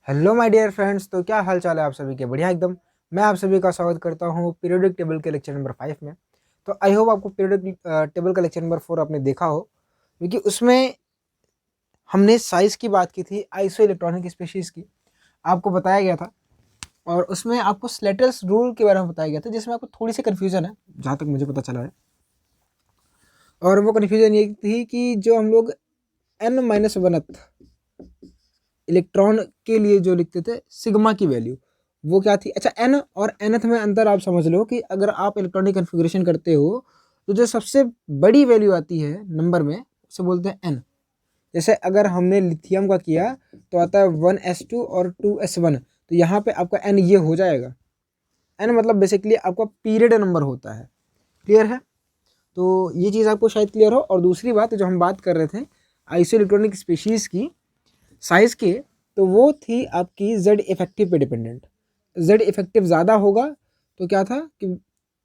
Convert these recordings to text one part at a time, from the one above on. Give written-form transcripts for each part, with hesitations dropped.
Hello my dear friends. तो क्या हाल चाल है आप सभी के? बढ़िया एकदम। मैं आप सभी का स्वागत करता हूँ पीरियोडिक टेबल के लेक्चर नंबर 5 में। तो आई होप आपको पीरियोडिक टेबल का लेक्चर नंबर 4 आपने देखा हो, क्योंकि उसमें हमने साइज की बात की थी, आइसो इलेक्ट्रॉनिक स्पीशीज की आपको बताया गया था। और उसमें आपको स्लेटर्स रूल के बारे में बताया गया था, जिसमें आपको थोड़ी सी कन्फ्यूजन है जहाँ तक मुझे पता चला है। और वो कन्फ्यूजन ये थी कि जो हम लोग n-1th इलेक्ट्रॉन के लिए जो लिखते थे सिग्मा की वैल्यू, वो क्या थी? अच्छा, n और nth में अंतर आप समझ लो कि अगर आप इलेक्ट्रॉनिक कन्फिग्रेशन करते हो तो जो सबसे बड़ी वैल्यू आती है नंबर में उसे बोलते हैं n। जैसे अगर हमने लिथियम का किया तो आता है 1s2 और 2s1, तो यहाँ पे आपका n ये हो जाएगा। n मतलब बेसिकली आपका पीरियड नंबर होता है। क्लियर है? तो ये चीज़ आपको शायद क्लियर हो। और दूसरी बात जो हम बात कर रहे थे आइसो इलेक्ट्रॉनिक स्पीशीज़ की साइज़ के, तो वो थी आपकी जेड इफेक्टिव पे डिपेंडेंट। जेड इफेक्टिव ज़्यादा होगा तो क्या था कि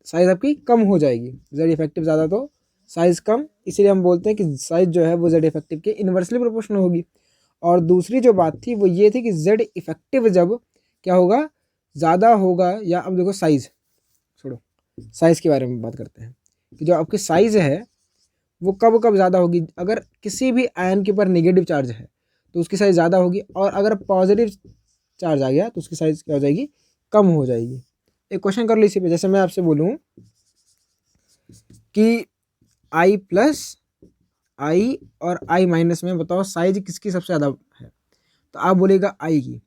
साइज़ आपकी कम हो जाएगी। जेड इफेक्टिव ज़्यादा तो साइज़ कम, इसीलिए हम बोलते हैं कि साइज़ जो है वो जेड इफेक्टिव के इन्वर्सली प्रोपोर्शनल होगी। और दूसरी जो बात थी वो ये थी कि जेड इफेक्टिव जब क्या होगा, ज़्यादा होगा, या अब देखो साइज़ छोड़ो, साइज़ के बारे में बात करते हैं कि जो आपकी साइज़ है वो कब कब ज़्यादा होगी। अगर किसी भी आयन के ऊपर नेगेटिव चार्ज है तो उसकी साइज़ ज़्यादा होगी, और अगर पॉजिटिव चार्ज आ गया तो उसकी साइज़ क्या हो जाएगी, कम हो जाएगी। एक क्वेश्चन कर लो इसी पे। जैसे मैं आपसे बोलूँ कि आई प्लस आई और आई माइनस में बताओ साइज किसकी सबसे ज़्यादा है, तो आप बोलेगा आई की,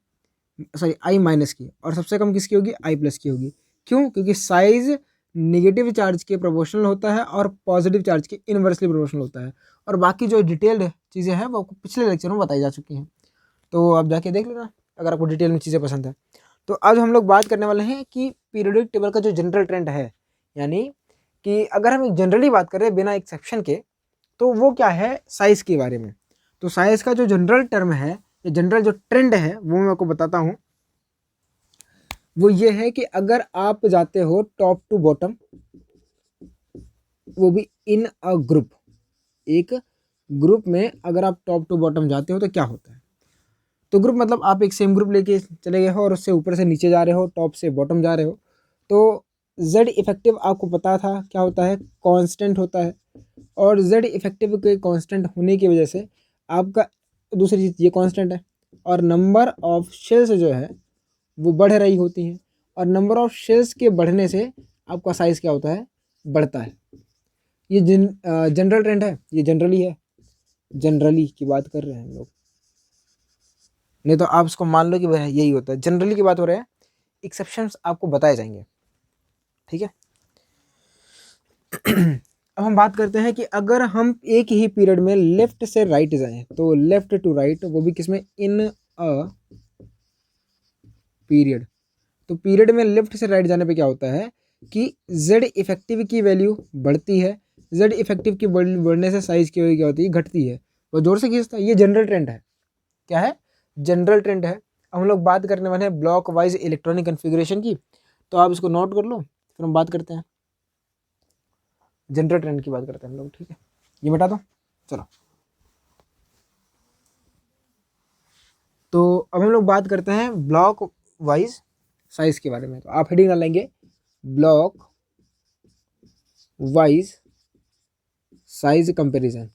सॉरी आई माइनस की, और सबसे कम किसकी होगी, आई प्लस की होगी। क्यों? क्योंकि साइज नेगेटिव चार्ज के प्रोपोर्शनल होता है और पॉजिटिव चार्ज के इनवर्सली प्रोपोर्शनल होता है। और बाकी जो डिटेल्ड चीज़ें हैं वो आपको पिछले लेक्चर में बताई जा चुकी हैं, तो आप जाके देख लेना अगर आपको डिटेल में चीज़ें पसंद है। तो आज हम लोग बात करने वाले हैं कि पीरियोडिक टेबल का जो जनरल ट्रेंड है, यानी कि अगर हम जनरली बात करें बिना एक्सेप्शन के, तो वो क्या है, साइज़ के बारे में। तो साइज़ का जो जनरल टर्म है या जनरल जो ट्रेंड है वो मैं आपको बताता हूँ। वो ये है कि अगर आप जाते हो टॉप टू बॉटम, वो भी इन अ ग्रुप, एक ग्रुप में अगर आप टॉप टू बॉटम जाते हो तो क्या होता है। तो ग्रुप मतलब आप एक सेम ग्रुप लेके चले गए हो और उससे ऊपर से नीचे जा रहे हो, टॉप से बॉटम जा रहे हो। तो जेड इफेक्टिव आपको पता था क्या होता है, कांस्टेंट होता है। और जेड इफेक्टिव के कांस्टेंट होने की वजह से आपका दूसरी चीज़ ये कांस्टेंट है, और नंबर ऑफ शेल्स जो है वो बढ़ रही होती हैं, और नंबर ऑफ शेल्स के बढ़ने से आपका साइज़ क्या होता है, बढ़ता है। ये जनरल ट्रेंड है, ये जनरली है, जनरली की बात कर रहे हैं हम लोग। नहीं तो आप इसको मान लो कि वह यही होता है, जनरली की बात हो रहा है, एक्सेप्शंस आपको बताए जाएंगे। ठीक है। अब हम बात करते हैं कि अगर हम एक ही पीरियड में लेफ्ट से राइट जाएं, तो लेफ्ट टू राइट, वो भी किसमें, इन अ पीरियड। तो पीरियड में लेफ्ट से राइट जाने पे क्या होता है कि जेड इफेक्टिव की वैल्यू बढ़ती है, जेड इफेक्टिव की बढ़ने से साइज की वैल्यू क्या होती है, घटती है। वो जोर से खींचता है। ये जनरल ट्रेंड है। क्या है? जनरल ट्रेंड है। अब हम लोग बात करने वाले हैं ब्लॉक वाइज इलेक्ट्रॉनिक कन्फिग्रेशन की, तो आप इसको नोट कर लो, फिर हम बात करते हैं जनरल ट्रेंड की बात करते हैं हम लोग। ठीक है, ये बता दो। चलो, तो अब हम लोग बात करते हैं ब्लॉक वाइज साइज के बारे में। तो आप हेडिंग डालेंगे ब्लॉक वाइज साइज कंपैरिजन।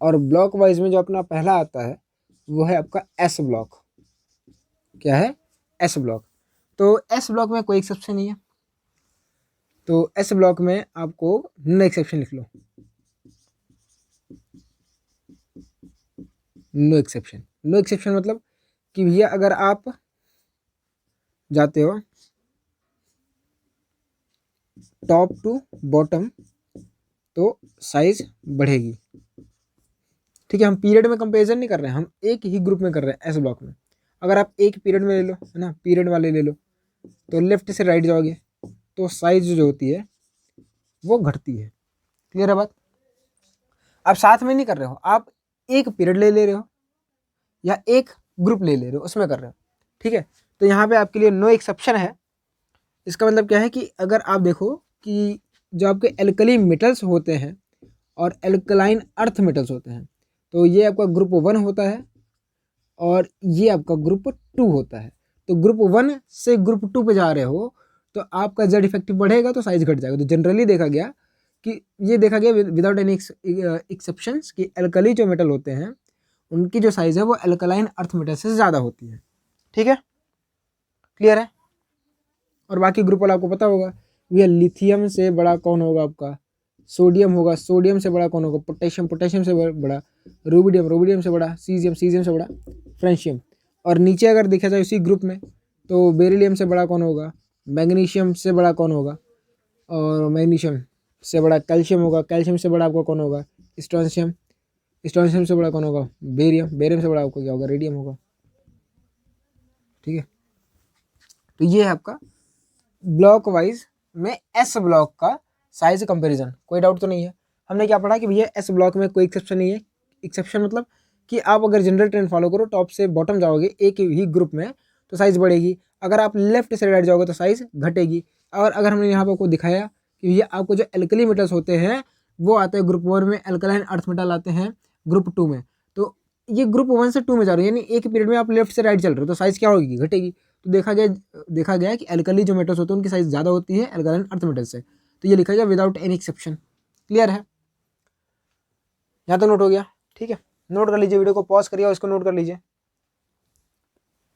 और ब्लॉक वाइज में जो अपना पहला आता है वो है आपका एस ब्लॉक। क्या है? S block. तो एस ब्लॉक में कोई एक्सेप्शन नहीं है, तो एस ब्लॉक में आपको नो एक्सेप्शन लिख लो, नो एक्सेप्शन। नो एक्सेप्शन मतलब कि भैया अगर आप जाते हो टॉप टू बॉटम तो साइज बढ़ेगी। ठीक है, हम पीरियड में कंपेरिजन नहीं कर रहे हैं, हम एक ही ग्रुप में कर रहे हैं एस ब्लॉक में। अगर आप एक पीरियड में ले लो, है ना, पीरियड वाले ले लो, तो लेफ्ट से राइट जाओगे तो साइज जो होती है वो घटती है। क्लियर है बात? आप साथ में नहीं कर रहे हो, आप एक पीरियड ले ले रहे हो या एक ग्रुप ले ले रहे हो, उसमें कर रहे हो। ठीक है, तो यहाँ पे आपके लिए नो एक्सेप्शन है। इसका मतलब क्या है कि अगर आप देखो कि जो आपके एल्कली मेटल्स होते हैं और एल्कलाइन अर्थ मेटल्स होते हैं, तो ये आपका ग्रुप 1 होता है, और ये आपका ग्रुप 2 होता है। तो ग्रुप 1 से ग्रुप 2 पे जा रहे हो तो आपका जेड इफेक्टिव बढ़ेगा तो साइज घट जाएगा। तो जनरली देखा गया कि ये देखा गया विदाउट एनी एक्सेप्शंस कि एल्कली जो मेटल होते हैं उनकी जो साइज है वो एल्कलाइन अर्थ मेटल से ज़्यादा होती है। ठीक है, क्लियर है। और बाकी ग्रुप वाला आपको पता होगा, ये लिथियम से बड़ा कौन होगा आपका, सोडियम होगा, सोडियम से बड़ा कौन होगा, पोटेशियम, पोटेशियम से बड़ा रूबिडियम, रूबिडियम से बड़ा सीजियम, सीजियम से बड़ा फ्रेंशियम। और नीचे अगर देखा जाए उसी ग्रुप में तो बेरिलियम से बड़ा कौन होगा, मैग्नीशियम से बड़ा कौन होगा, और मैग्नीशियम से बड़ा कैल्शियम होगा, कैल्शियम से बड़ा आपका कौन होगा, स्ट्रोंशियम, स्ट्रोंशियम से बड़ा कौन होगा, बेरियम, बेरियम से बड़ा आपका क्या होगा, रेडियम होगा। ठीक है, तो ये है आपका ब्लॉक वाइज में एस ब्लॉक का साइज कंपैरिजन। कोई डाउट तो नहीं है। हमने क्या पढ़ा कि भैया एस ब्लॉक में कोई एक्सेप्शन नहीं है। एक्सेप्शन मतलब कि आप अगर जनरल ट्रेंड फॉलो करो टॉप से बॉटम जाओगे एक ही ग्रुप में तो साइज बढ़ेगी, अगर आप लेफ्ट से राइट जाओगे तो साइज घटेगी। और अगर हमने यहाँ पर आपको दिखाया कि भैया आपको जो एल्कली मेटल्स होते हैं वो आते हैं ग्रुप 1 में, एल्कलाइन अर्थ मेटल आते हैं ग्रुप 2 में। तो ये ग्रुप 1 से 2 में जा रहे हो, यानी एक पीरियड में आप लेफ्ट से राइट चल रहे हो तो साइज क्या होगी, घटेगी। तो देखा गया कि एल्कली जो मेटल्स होते हैं उनकी साइज ज़्यादा होती है एल्कलाइन अर्थ मेटल से। तो ये लिखा गया विदाउट एनी एक्सेप्शन। क्लियर है, यहाँ तो नोट हो गया। ठीक है, नोट कर लीजिए, वीडियो को पॉज करिए और इसको नोट कर लीजिए।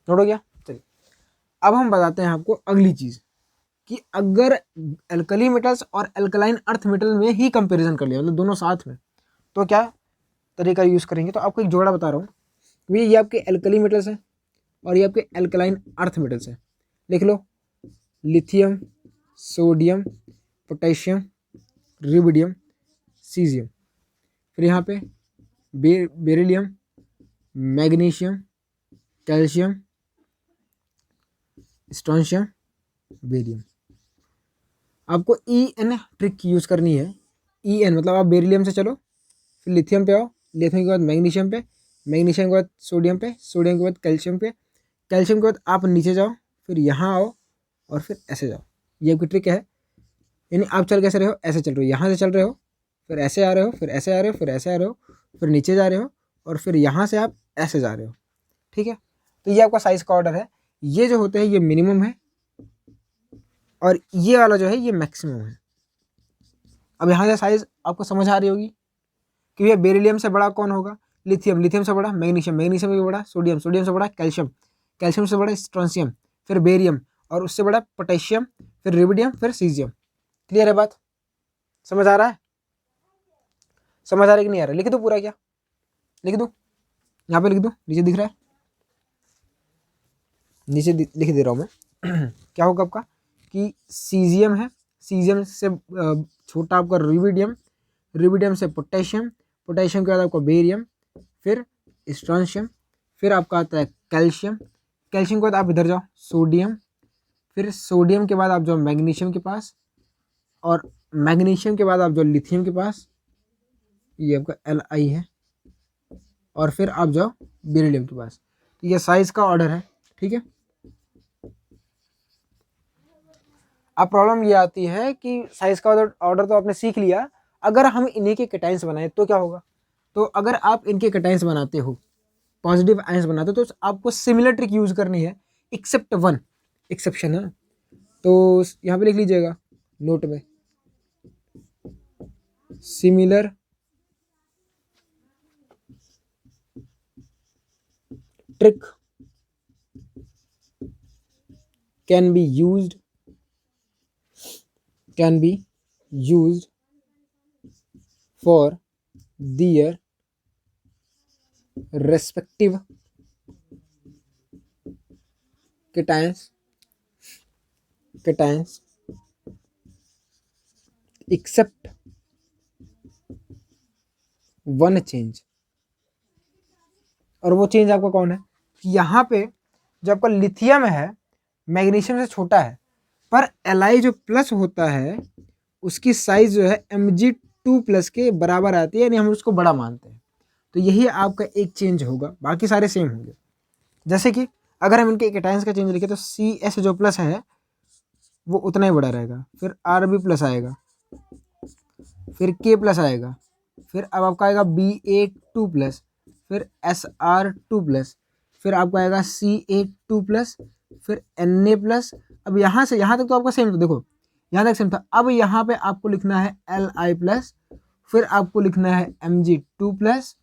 नोट हो गया। चलिए अब हम बताते हैं आपको अगली चीज़ कि अगर एल्कली मेटल्स और एल्कलाइन अर्थ मेटल में ही कंपेरिजन कर लिया, मतलब दोनों साथ में, तो क्या तरीका यूज़ करेंगे। तो आपको एक जोड़ा बता रहा हूँ, ये आपके एल्कली मेटल्स हैं और ये आपके एल्कलाइन अर्थ मेटल्स हैं। लिख लो, lithium, sodium, potassium, rubidium, caesium. फिर यहाँ पे beryllium, magnesium, calcium, strontium, barium. आपको EN ट्रिक यूज़ करनी है। EN मतलब आप बेरिलियम से चलो, फिर लिथियम पे आओ, लिथियम के बाद मैग्नीशियम पे, मैग्नीशियम के बाद सोडियम पे, सोडियम के बाद कैल्शियम पे, कैल्शियम के बाद आप नीचे जाओ, फिर यहाँ आओ और फिर ऐसे जाओ। ये आपकी ट्रिक है। यानी आप चल कैसे रहे हो, ऐसे चल रहे हो, यहाँ से चल रहे हो, फिर ऐसे आ रहे हो, फिर ऐसे आ रहे हो, फिर ऐसे आ रहे हो, फिर नीचे जा रहे हो और फिर यहाँ से आप ऐसे जा रहे हो। ठीक है, तो ये आपका साइज का ऑर्डर है। ये जो होते हैं ये मिनिमम है और ये वाला जो है ये मैक्सिमम है। अब यहाँ से साइज आपको समझ आ रही होगी कि ये बेरिलियम से बड़ा कौन होगा, लिथियम, लिथियम से बड़ा मैग्नीशियम, मैग्नीशियम से बड़ा सोडियम, सोडियम से बड़ा कैल्शियम, कैल्शियम से बड़ा स्ट्रोंशियम, फिर बेरियम और उससे बड़ा पोटेशियम, फिर रूबिडियम, फिर सीजियम। क्लियर है बात, समझ आ रहा है, समझ आ रहा है कि नहीं आ रहा है। लिख दो पूरा, क्या लिख दूँ, यहाँ पे लिख दूँ, नीचे दिख रहा है, नीचे लिख दे रहा हूँ मैं। क्या होगा आपका कि सीजियम है, सीजियम से छोटा आपका रूबिडियम, रूबिडियम से पोटेशियम, पोटेशियम के बाद आपका बेरियम, फिर स्ट्रोंशियम, फिर आपका आता है कैल्शियम, कैल्शियम के बाद आप इधर जाओ सोडियम, फिर सोडियम के बाद आप जाओ मैग्नीशियम के पास, और मैग्नीशियम के बाद आप जाओ लिथियम के पास, ये आपका Li है, और फिर आप जाओ बेरिलियम के पास। तो ये साइज का ऑर्डर है। ठीक है, अब प्रॉब्लम ये आती है कि साइज का ऑर्डर तो आपने सीख लिया, अगर हम इन्हीं के कैटाइंस बनाए तो क्या होगा। तो अगर आप इनके कैटाइंस बनाते हो, पॉजिटिव आयंस बनाते हो, तो आपको सिमिलर ट्रिक यूज करनी है, एक्सेप्ट वन एक्सेप्शन है। तो यहाँ पे लिख लीजिएगा नोट में, similar trick can be used for their respective cations except one change। और वो चेंज आपका कौन है, यहाँ पे जो आपका लिथियम है मैग्नीशियम से छोटा है, पर Li जो प्लस होता है उसकी साइज जो है Mg2+ के बराबर आती है, यानी हम उसको बड़ा मानते हैं। तो यही आपका एक चेंज होगा, बाकी सारे सेम होंगे। जैसे कि अगर हम इनके कैटायंस का चेंज लिखें तो CS जो प्लस है वो उतना ही बड़ा रहेगा, फिर Rb+ आएगा, फिर K+ आएगा, फिर अब आपका आएगा Ba2+, फिर Sr2+, फिर आपको आएगा Ca2+, फिर Na+। अब यहाँ से यहाँ तक तो आपका सेम था, देखो यहाँ तक सेम था। अब यहाँ पे आपको लिखना है Li+, फिर आपको लिखना है Mg2+,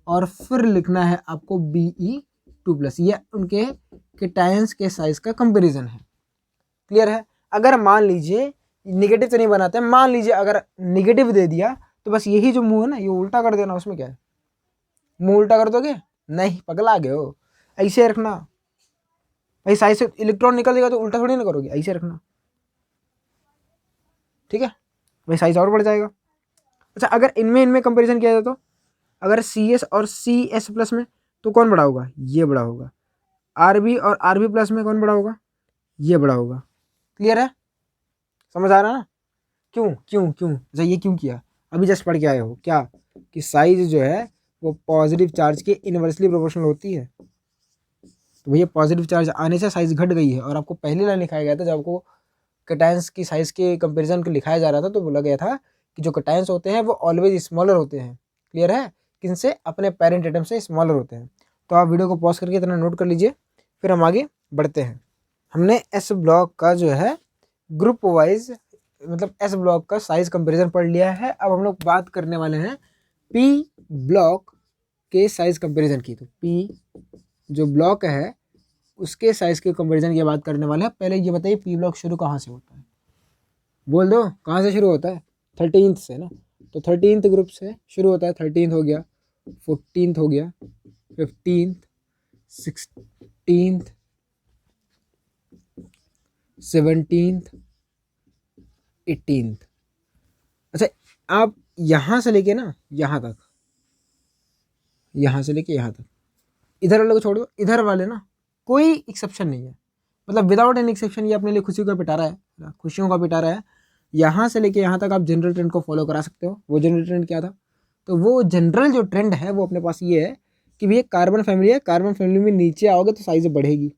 और फिर लिखना है आपको Be2+। ये उनके केटायंस के साइज का कंपेरिजन है। क्लियर है। अगर मान लीजिए निगेटिव तो नहीं बनाते हैं, मान लीजिए अगर निगेटिव दे दिया तो बस यही जो मुंह है ना ये उल्टा कर देना। उसमें क्या है, मुंह उल्टा कर दोगे? नहीं, पगला गए हो। ऐसे रखना भाई, साइज से इलेक्ट्रॉन निकलेगा तो उल्टा थोड़ी ना करोगे, ऐसे रखना, ठीक है भाई, साइज और बढ़ जाएगा। अच्छा, अगर इनमें कंपैरिजन किया जाए तो अगर CS और CS+ में तो कौन बड़ा होगा? ये बड़ा होगा। RB और RB+ में कौन बड़ा होगा? ये बड़ा होगा। क्लियर है, समझ आ रहा है ना? क्यों क्यों क्यों अच्छा, ये क्यों किया? अभी जस्ट पढ़ के आए हो क्या कि साइज जो है वो पॉजिटिव चार्ज के इनवर्सली प्रोपोर्शनल होती है। तो भैया पॉजिटिव चार्ज आने से साइज घट गई है। और आपको पहले लाइन लिखाया गया था जब आपको कैटायंस की साइज के कंपैरिजन को लिखाया जा रहा था तो बोला गया था कि जो कैटायंस होते हैं वो ऑलवेज स्मॉलर होते हैं। क्लियर है, किनसे? अपने पेरेंट एटम से स्मॉलर होते हैं। तो आप वीडियो को पॉज करके इतना नोट कर लीजिए, फिर हम आगे बढ़ते हैं। हमने एस ब्लॉक का जो है ग्रुप वाइज मतलब एस ब्लॉक का साइज कंपैरिजन पढ़ लिया है। अब हम लोग बात करने वाले हैं पी ब्लॉक के साइज कंपैरिजन की। तो पी जो ब्लॉक है उसके साइज के कंपैरिजन की बात करने वाले हैं। पहले ये बताइए पी ब्लॉक शुरू कहाँ से होता है? बोल दो, कहाँ से शुरू होता है? 13th से ना। तो 13th ग्रुप से शुरू होता है। 13th हो गया, 14th हो गया, 15th, 16th, 17th, 18th। अच्छा, आप यहाँ से लेके ना यहाँ तक, यहाँ से लेके यहाँ तक, इधर वाले को छोड़ दो, इधर वाले ना कोई एक्सेप्शन नहीं है, मतलब विदाउट एनी एक्सेप्शन ये अपने लिए खुशियों का पिटारा है, खुशियों का पिटारा है। यहाँ से लेके यहाँ तक आप जनरल ट्रेंड को फॉलो करा सकते हो। वो जनरल ट्रेंड क्या था? तो वो जनरल जो ट्रेंड है वो अपने पास ये है कि भैया कार्बन फैमिली है, कार्बन फैमिली में नीचे आओगे तो साइज बढ़ेगी।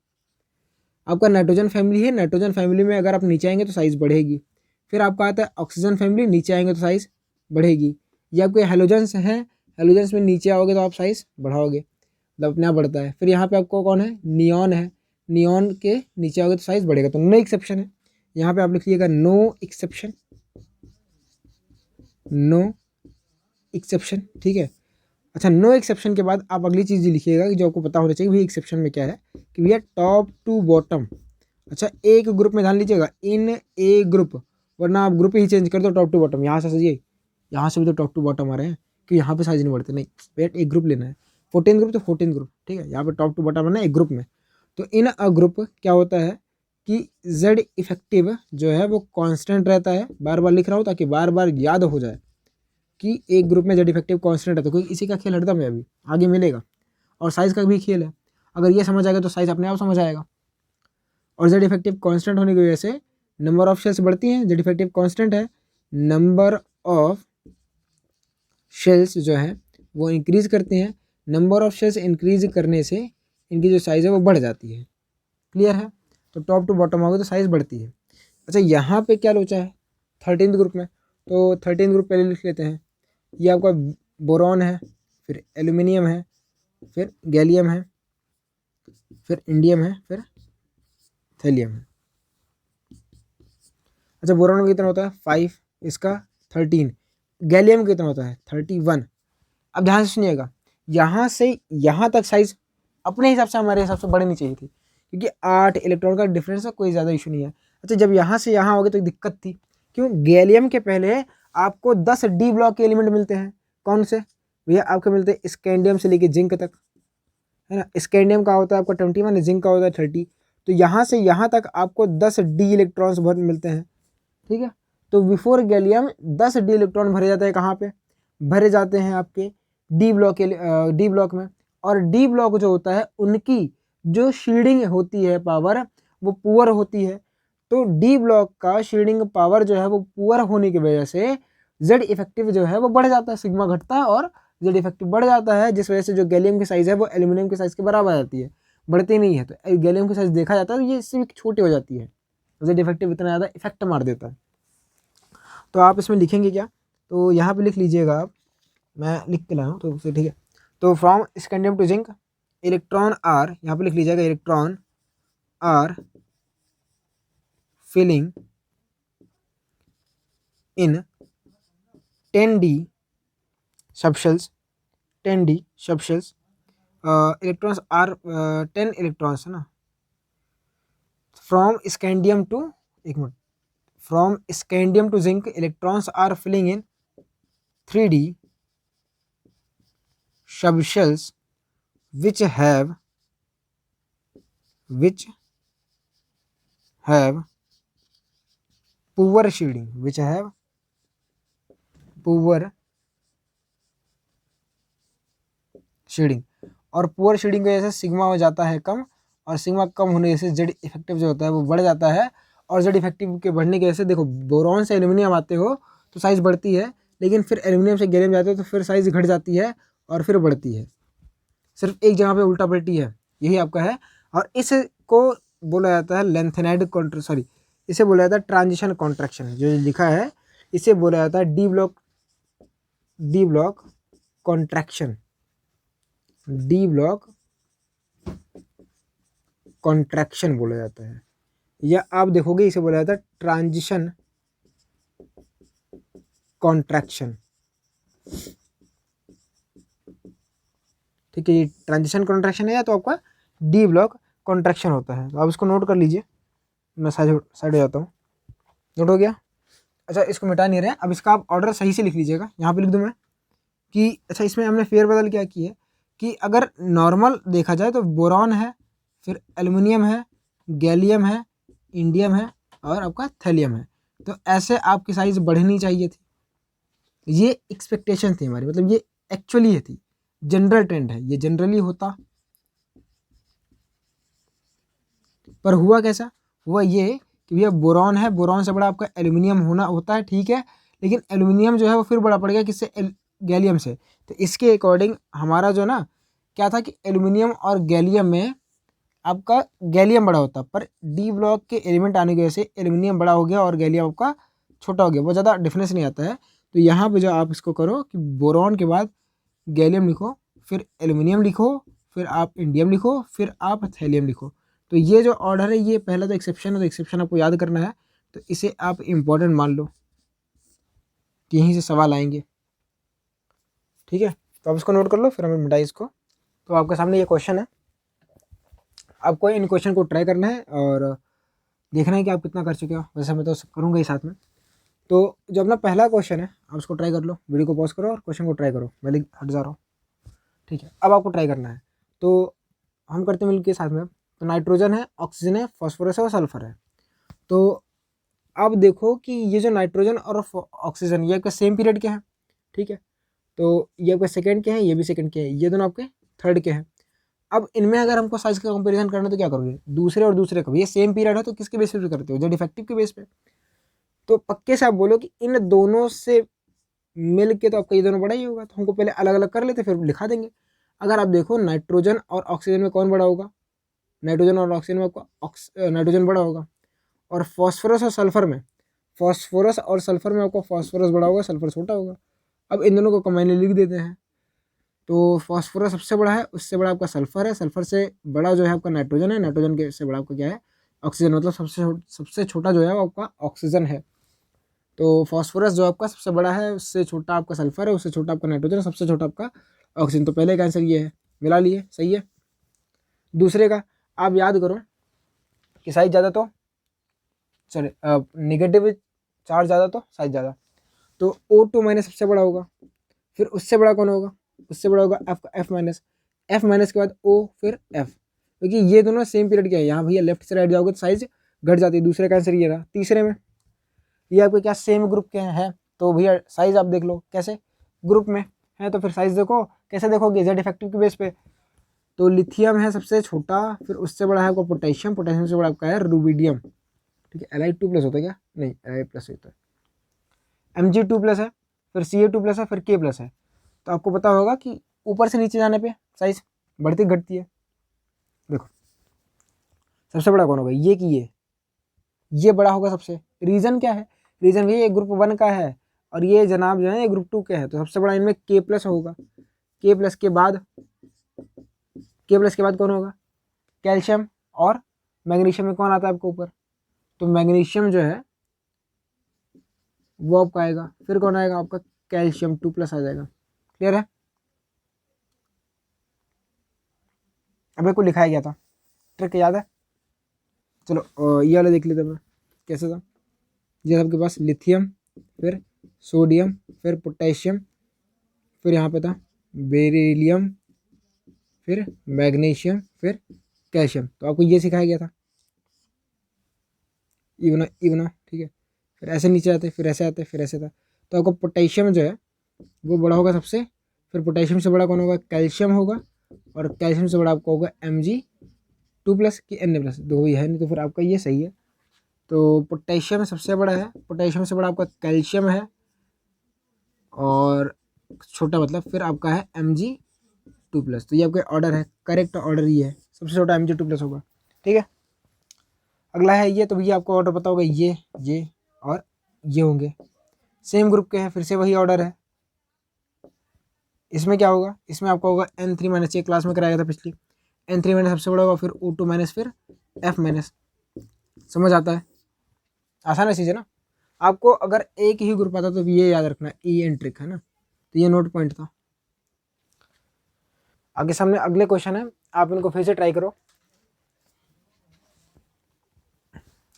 आपका नाइट्रोजन फैमिली है, नाइट्रोजन फैमिली में अगर आप नीचे आएंगे तो साइज बढ़ेगी। फिर आपका आता है ऑक्सीजन फैमिली, नीचे आएंगे तो साइज बढ़ेगी। या आपके हेलोजन्स हैं, हेलोजन्स में नीचे आओगे तो आप साइज बढ़ाओगे, मतलब अपने आप बढ़ता है। फिर यहाँ पे आपको कौन है? नियॉन है, नियॉन के नीचे आओगे तो साइज बढ़ेगा। तो नो एक्सेप्शन है, यहाँ पे आप लिखिएगा नो एक्सेप्शन, नो एक्सेप्शन, ठीक है। अच्छा, नो एक्सेप्शन के बाद आप अगली चीज़ लिखिएगा कि जो आपको पता होना चाहिए भैया एक्सेप्शन में क्या है, कि भैया टॉप टू बॉटम। अच्छा, एक ग्रुप में ध्यान लीजिएगा, इन ए ग्रुप, वरना आप ग्रुप ही चेंज कर दो टॉप टू बॉटम। यहाँ से सजिए, यहाँ से भी तो टॉप टू बॉटम आ रहे हैं कि यहाँ पे साइज नहीं बढ़ते, नहीं वेट, एक ग्रुप लेना है। 14 ग्रुप तो 14 ग्रुप, ठीक है। यहाँ पे टॉप टू बॉटम है ना एक ग्रुप में। तो इन अ ग्रुप क्या होता है कि जेड इफेक्टिव जो है वो कांस्टेंट रहता है। बार बार लिख रहा हूँ ताकि बार बार याद हो जाए कि एक ग्रुप में जेड इफेक्टिव कांस्टेंट है। तो कोई इसी का खेल हटता है, अभी आगे मिलेगा। और साइज का भी खेल है, अगर ये समझ आएगा तो साइज अपने आप समझ आएगा। और जेड इफेक्टिव कांस्टेंट होने की वजह से नंबर ऑफ शेल्स बढ़ती हैं। जेड इफेक्टिव कांस्टेंट है, नंबर ऑफ शेल्स जो है वो इंक्रीज करते हैं। नंबर ऑफ शेल्स इंक्रीज करने से इनकी जो साइज़ है वो बढ़ जाती है। क्लियर है, तो टॉप टू बॉटम आओगे तो साइज़ बढ़ती है। अच्छा, यहाँ पे क्या लोचा है 13th ग्रुप में? तो 13th ग्रुप पहले लिख लेते हैं। ये आपका बोरॉन है, फिर एल्यूमिनियम है, फिर गैलियम है, फिर इंडियम है, फिर थैलियम है। अच्छा, बोरॉन का कितना होता है? 5, इसका 13, गैलियम का कितना होता है? 31। अब ध्यान से सुनिएगा, यहाँ से यहाँ तक साइज अपने हिसाब से हमारे हिसाब से बढ़नी चाहिए थी, क्योंकि 8 इलेक्ट्रॉन का डिफरेंस है, कोई ज़्यादा इशू नहीं है। अच्छा, जब यहाँ से यहाँ हो गए तो दिक्कत थी, क्यों? गैलियम के पहले आपको 10 डी ब्लॉक के एलिमेंट मिलते हैं। कौन से भैया? आपको मिलते हैं स्कैंडियम से लेके जिंक तक, है ना। स्कैंडियम का होता है आपका 21, जिंक का होता है 30। तो यहाँ से यहाँ तक आपको 10 डी इलेक्ट्रॉन्स भर मिलते हैं, ठीक है। तो बिफोर गैलियम 10 डी इलेक्ट्रॉन भरे जाते हैं, कहाँ पे भरे जाते हैं? आपके डी ब्लॉक के डी ब्लॉक में। और डी ब्लॉक जो होता है उनकी जो शील्डिंग होती है पावर वो पुअर होती है। तो डी ब्लॉक का शील्डिंग पावर जो है वो पुअर होने की वजह से जेड इफेक्टिव जो है वो बढ़ जाता है, सिग्मा घटता है और जेड इफेक्टिव बढ़ जाता है, जिस वजह से जो गैलियम की साइज़ है वो एल्यूमिनियम की साइज़ के बराबर आ जाती है, बढ़ती नहीं है। तो गैलियम की साइज़ देखा जाता है तो ये इससे भी छोटी हो जाती है, जेड इफेक्टिव इतना ज़्यादा इफेक्ट मार देता है। तो आप इसमें लिखेंगे क्या? तो यहाँ पे लिख लीजिएगा आप, मैं लिख के लाया हूँ तो फिर ठीक है। तो from scandium to zinc electron are, यहाँ पे लिख लीजिएगा, electron are filling in 10d subshells, 10d subshells, electrons are 10 electrons है ना, फ्रॉम स्कैंडियम टू, एक मिनट, from scandium to zinc electrons are filling in 3d subshells which have poor shading, which have poor shading, और poor shading की वजह से sigma हो जाता है कम, और सिग्मा कम होने से जेड इफेक्टिव जो होता है वो बढ़ जाता है, और जेड इफेक्टिव के बढ़ने की वजह से, देखो बोरॉन से एल्यूमिनियम आते हो तो साइज़ बढ़ती है, लेकिन फिर एल्यूमिनियम से गैलियम जाते हो तो फिर साइज़ घट जाती है और फिर बढ़ती है, सिर्फ एक जगह पे उल्टा पलटी है, यही आपका है। और इसको बोला जाता है लेंथेनाइड सॉरी, इसे बोला जाता है ट्रांजिशन कॉन्ट्रैक्शन, जो लिखा है इसे बोला जाता है D block contraction, D block contraction बोला जाता है, या आप देखोगे इसे बोला जाता है ट्रांजिशन कॉन्ट्रैक्शन। ठीक है, ये ट्रांजिशन कॉन्ट्रैक्शन है या तो आपका डी ब्लॉक कॉन्ट्रैक्शन होता है, तो आप इसको नोट कर लीजिए, मैं साइड हो जाता हूँ, नोट हो गया। अच्छा, इसको मिटा नहीं रहे, अब इसका आप ऑर्डर सही से लिख लीजिएगा, यहाँ पे लिख दूँ मैं कि अच्छा इसमें हमने फेरबदल क्या की है कि अगर नॉर्मल देखा जाए तो बोरॉन है, फिर एल्युमिनियम है, गैलियम है, इंडियम है और आपका थैलियम है, तो ऐसे आपकी साइज़ बढ़नी चाहिए थी, ये एक्सपेक्टेशन थी हमारी, मतलब ये एक्चुअली थी, जनरल ट्रेंड है, ये जनरली होता, पर हुआ कैसा, हुआ ये कि भैया बोरॉन है, बोरॉन से बड़ा आपका एल्यूमिनियम होना होता है, ठीक है, लेकिन एल्यूमिनियम जो है वो फिर बड़ा पड़ गया किससे, गैलियम से, तो इसके अकॉर्डिंग हमारा जो ना क्या था कि एल्यूमिनियम और गैलियम में आपका गैलियम बड़ा होता, पर डी ब्लॉक के एलिमेंट आने की वजह से एल्यूमिनियम बड़ा हो गया और गैलियम आपका छोटा हो गया, बहुत ज़्यादा डिफरेंस नहीं आता है। तो यहाँ पे जो आप इसको करो कि बोरॉन के बाद गैलियम लिखो, फिर एल्यूमिनियम लिखो, फिर आप इंडियम लिखो, फिर आप थैलियम लिखो, तो ये जो ऑर्डर है ये पहला तो एक्सेप्शन है, तो एक्सेप्शन आपको याद करना है, तो इसे आप इम्पोर्टेंट मान लो कि यहीं से सवाल आएंगे, ठीक है, तो आप इसको नोट कर लो, फिर हमें मिटाई इसको। तो आपके सामने ये क्वेश्चन है, आपको इन क्वेश्चन को ट्राई करना है और देखना है कि आप कितना कर चुके हो, वैसे मैं तो करूँगा ही साथ में। तो जो अपना पहला क्वेश्चन है आप उसको ट्राई कर लो, वीडियो को पॉज करो और क्वेश्चन को ट्राई करो, मैं हट जा रहा हूँ, ठीक है, अब आपको ट्राई करना है, तो हम करते हैं मिलकर साथ में। तो नाइट्रोजन है, ऑक्सीजन है, फॉस्फोरस है और सल्फर है। तो अब देखो कि ये जो नाइट्रोजन और ऑक्सीजन ये आपका सेम पीरियड के हैं, ठीक है, तो ये आपका सेकंड के हैं, ये भी सेकंड के हैं, ये दोनों आपके थर्ड के हैं। अब इनमें अगर हमको साइज का कंपैरिजन करना है तो क्या करोगे, दूसरे और दूसरे का, ये सेम पीरियड है तो किसके बेस पे करते हो, जेड इफेक्टिव के बेस पे, तो पक्के से आप बोलो कि इन दोनों से मिल के तो आपका ये दोनों बड़ा ही होगा, तो हमको पहले अलग अलग कर लेते फिर लिखा देंगे। अगर आप देखो नाइट्रोजन और ऑक्सीजन में कौन बड़ा होगा, नाइट्रोजन और ऑक्सीजन में आपका नाइट्रोजन बड़ा होगा, और फॉस्फोरस और सल्फर में, फॉस्फोरस और सल्फर में आपका फॉस्फोरस बड़ा होगा, सल्फर छोटा होगा। अब इन दोनों को कंबाइनली लिख देते हैं, तो फॉस्फोरस सबसे बड़ा है, उससे बड़ा आपका सल्फर है, सल्फर से बड़ा जो है आपका नाइट्रोजन है, नाइट्रोजन के से बड़ा आपका क्या है, ऑक्सीजन, मतलब सबसे छोटा जो है वो आपका ऑक्सीजन है। तो फॉस्फोरस जो आपका सबसे बड़ा है, उससे छोटा आपका सल्फर है, उससे छोटा आपका नाइट्रोजन, सबसे छोटा आपका ऑक्सीजन। तो पहले का आंसर ये है, मिला लिए, सही है। दूसरे का आप याद करो कि साइज ज़्यादा तो सॉरी निगेटिव चार्ज ज़्यादा तो साइज ज़्यादा, तो O2 माइनस सबसे बड़ा होगा, फिर उससे बड़ा कौन होगा, उससे बड़ा होगा F माइनस, F माइनस के बाद O फिर F, क्योंकि ये दोनों सेम पीरियड के हैं। यहाँ भैया लेफ्ट से राइट जाओगे तो साइज घट जाती है। दूसरे का आंसर ये रहा। तीसरे में ये आपके क्या सेम ग्रुप के हैं, तो भैया साइज आप देख लो कैसे, ग्रुप में है तो फिर साइज देखो, कैसे देखोगे, जेड इफेक्टिव के बेस पे, तो लिथियम है सबसे छोटा, फिर उससे बड़ा है आपका पोटेशियम, पोटेशियम से बड़ा आपका है रुबिडियम, ठीक है, Li2+ होता है क्या, नहीं Li+ होता है, Mg2+ है, फिर Ca2+ है, फिर K+ है। तो आपको पता होगा कि ऊपर से नीचे जाने पे साइज बढ़ती घटती है। देखो सबसे बड़ा कौन होगा, ये कि ये बड़ा होगा सबसे। रीज़न क्या है, रीज़न भी ये ग्रुप 1 का है और ये जनाब जो है ये ग्रुप 2 के है, तो सबसे बड़ा इनमें K+ होगा। K+ के बाद K+ के बाद कौन होगा, कैल्शियम, और मैग्नीशियम में कौन आता है आपको ऊपर, तो मैग्नीशियम जो है वो आपका आएगा, फिर कौन आएगा आपका, कैल्शियम 2+ आ जाएगा। क्लियर है। अब को लिखाया गया था, ट्रिक याद है, चलो ये वाला देख लेते हैं कैसे था। ये आपके पास लिथियम, फिर सोडियम, फिर पोटेशियम, फिर यहाँ पे था बेरिलियम, फिर मैग्नीशियम, फिर कैल्शियम। तो आपको ये सिखाया गया था, इवना इवना, ठीक है। फिर ऐसे नीचे आते, फिर ऐसे आते, फिर ऐसे था। तो आपको पोटेशियम जो है वो बड़ा होगा सबसे, फिर पोटेशियम से बड़ा कौन होगा, कैल्शियम होगा, और कैल्शियम से बड़ा आपका होगा Mg2+ की Na+, दो ही है नहीं, तो फिर आपका ये सही है। तो पोटेशियम सबसे बड़ा है, पोटेशियम से बड़ा आपका कैल्शियम है, और छोटा मतलब फिर आपका है Mg2+। तो ये आपका ऑर्डर है, करेक्ट ऑर्डर ये है, सबसे छोटा Mg2+ होगा। ठीक है, अगला है ये, तो भैया आपको ऑर्डर पता होगा, ये और ये होंगे, सेम ग्रुप के हैं, फिर से वही ऑर्डर है। इसमें क्या होगा, इसमें आपका होगा N3-, ये क्लास में कराया था पिछली, N3- सबसे बड़ा होगा, फिर O2-, फिर F-। समझ आता है, आसान है चीज़ है ना। आपको अगर एक ही ग्रुप आता तो ये याद रखना, E ट्रिक है ना, तो ये नोट पॉइंट था। आगे सामने अगले क्वेश्चन है, आप इनको फिर से ट्राई करो।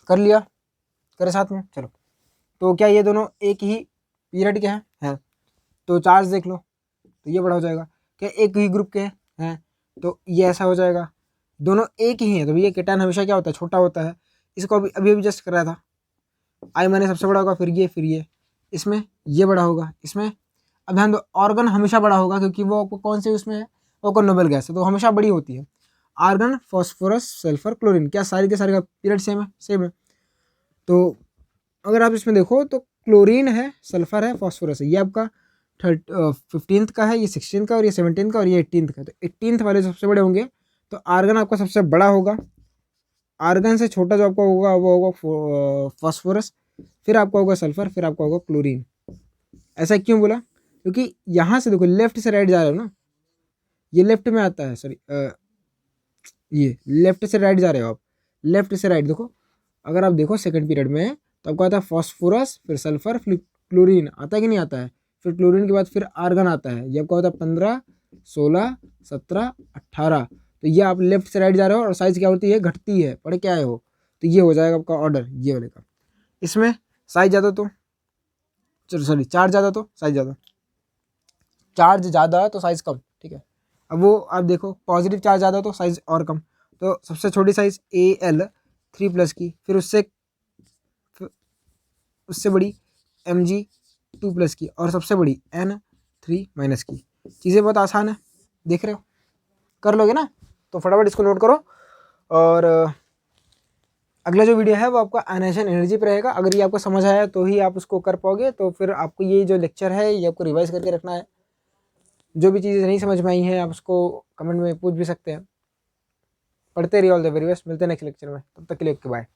कर लिया, करे साथ में, चलो। तो क्या ये दोनों एक ही पीरियड के हैं? तो चार्ज देख लो, तो ये बड़ा हो जाएगा। क्या एक ही ग्रुप के हैं? तो ये ऐसा हो जाएगा, दोनों एक ही हैं, तो ये केटायन हमेशा क्या होता है, छोटा होता है। इसको अभी अभी जस्ट कराया था, I- सबसे बड़ा होगा, फिर ये, इसमें ये बड़ा होगा, इसमें अब ध्यान दो, ऑर्गन हमेशा बड़ा होगा, क्योंकि वो आपको कौन से उसमें है, वो नोबेल गैस है, तो हमेशा बड़ी होती है। आर्गन, फॉस्फोरस, सल्फर, क्लोरीन, क्या सारी के सारे का पीरियड सेम है। तो अगर आप इसमें देखो तो क्लोरीन है, सल्फर है, फॉस्फोरस है, ये आपका 15th का है, ये 16th का, और ये 17th का, और ये 18th का। तो 18th वाले सबसे बड़े होंगे, तो आर्गन आपका सबसे बड़ा होगा। आर्गन से छोटा जो आपका होगा वो होगा फॉस्फोरस, फिर आपका होगा सल्फर, फिर आपका होगा क्लोरीन। ऐसा क्यों बोला, क्योंकि यहाँ से देखो लेफ्ट से राइट जा रहे हो ना, ये लेफ्ट में आता है, सॉरी ये लेफ्ट से राइट जा रहे हो आप, लेफ्ट से राइट देखो। अगर आप देखो सेकंड पीरियड में, तो आपको आता है फॉस्फोरस, फिर सल्फर, फिर क्लोरीन, आता है कि नहीं आता है। फिर क्लोरीन के बाद फिर आर्गन आता है, ये आपका होता है 15, 16, 17, 18। तो ये आप लेफ्ट से राइट जा रहे हो, और साइज क्या होती है, घटती है, पढ़ के आए हो। तो ये हो जाएगा आपका ऑर्डर ये वाले का। इसमें साइज ज़्यादा तो, चलो सॉरी, चार्ज ज़्यादा तो साइज ज़्यादा, चार्ज ज़्यादा तो साइज कम, ठीक है। अब वो आप देखो, पॉजिटिव चार्ज ज़्यादा तो साइज और कम। तो सबसे छोटी साइज Al3+ की, फिर उससे बड़ी Mg2+ की, और सबसे बड़ी N3- की। चीज़ें बहुत आसान है, देख रहे हो, कर लोगे ना। तो फटाफट इसको नोट करो। और अगला जो वीडियो है वो आपका आयनाइजेशन एनर्जी पर रहेगा। अगर ये आपको समझ आया तो ही आप उसको कर पाओगे, तो फिर आपको ये जो लेक्चर है ये आपको रिवाइज करके रखना है। जो भी चीज़ें नहीं समझ में आई हैं आप उसको कमेंट में पूछ भी सकते हैं। पढ़ते रहिए, ऑल द वेरी बेस्ट, मिलते हैं नेक्स्ट लेक्चर में, तब तक के लिए ओके बाय।